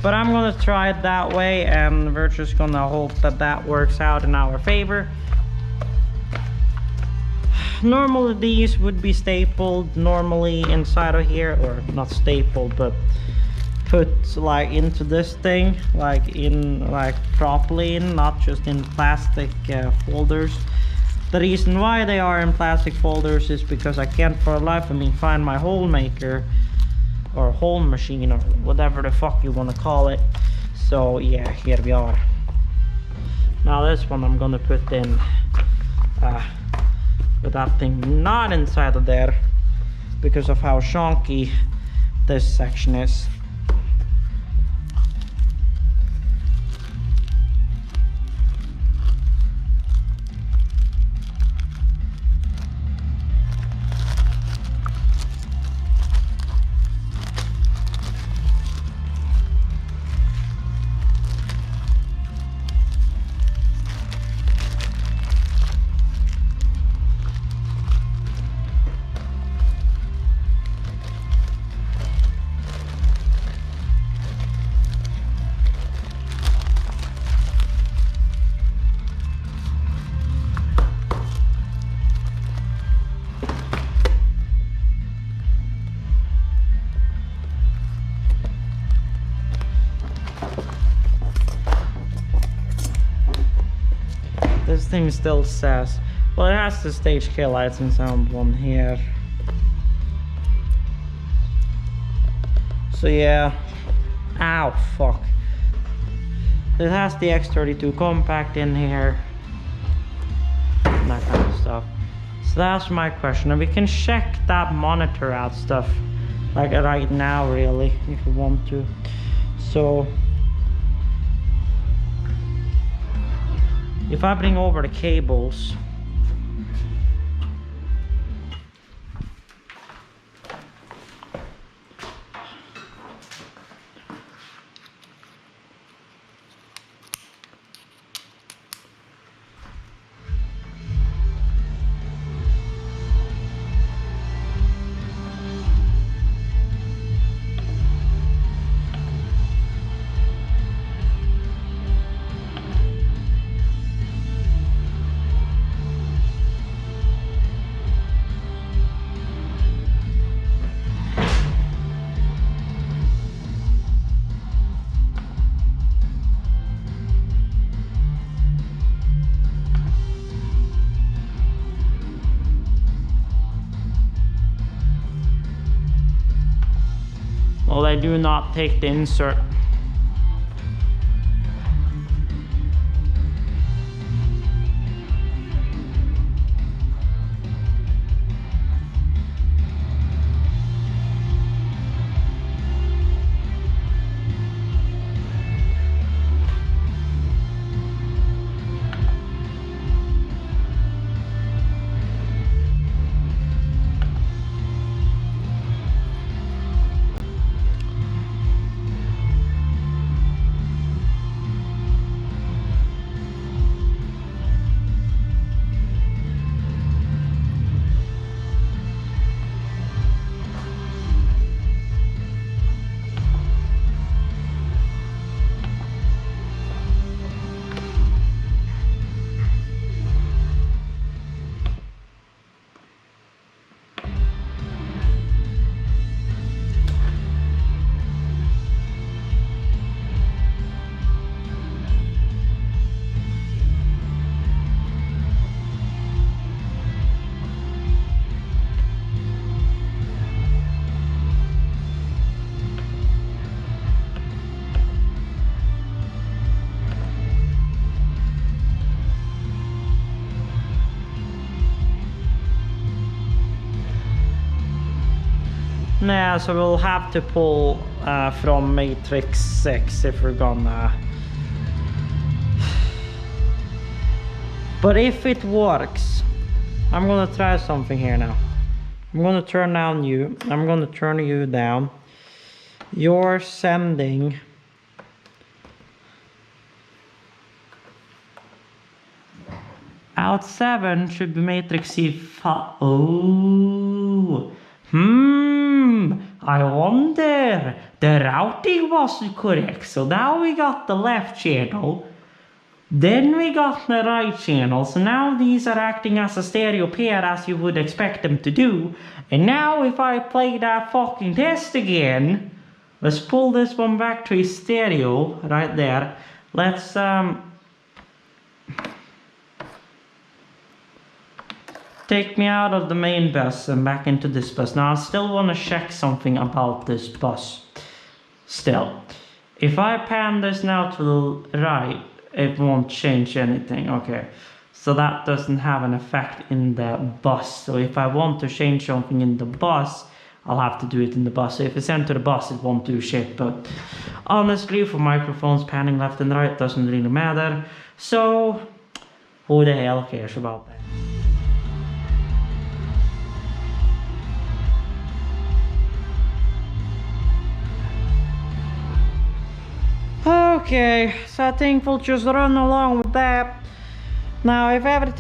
But I'm gonna try it that way, and we're just gonna hope that that works out in our favor. Normally these would be stapled normally inside of here, or not stapled, but put like into this thing, like in like properly in, not just in plastic folders. The reason why they are in plastic folders is because I can't for the life of me find my hole maker or hole machine or whatever the fuck you want to call it. So yeah, here we are. Now this one I'm gonna put in with that thing not inside of there because of how chunky this section is. thing still says, well, it has the stage K lights and sound one here. So yeah, ow, fuck. It has the X32 compact in here, that kind of stuff. So that's my question, and we can check that monitor out stuff like right now, really, if you want to. So if I bring over the cables, well, I do not take the insert. Nah, so we'll have to pull from matrix 6 if we're gonna. But if it works, I'm gonna try something here now. I'm gonna turn down you. I'm gonna turn you down. You're sending out 7 should be matrix C5. Oh. I wonder. The routing wasn't correct. So now we got the left channel. Then we got the right channel. So now these are acting as a stereo pair as you would expect them to do. And now if I play that fucking test again, let's pull this one back to a stereo right there. Let's take me out of the main bus and back into this bus. Now I still want to check something about this bus. Still, if I pan this now to the right, it won't change anything. Okay, so that doesn't have an effect in the bus. So if I want to change something in the bus, I'll have to do it in the bus. So if it's sent to the bus, it won't do shit. But honestly, for microphones, panning left and right doesn't really matter. So who the hell cares about that? Okay, so I think we'll just run along with that. Now, if everything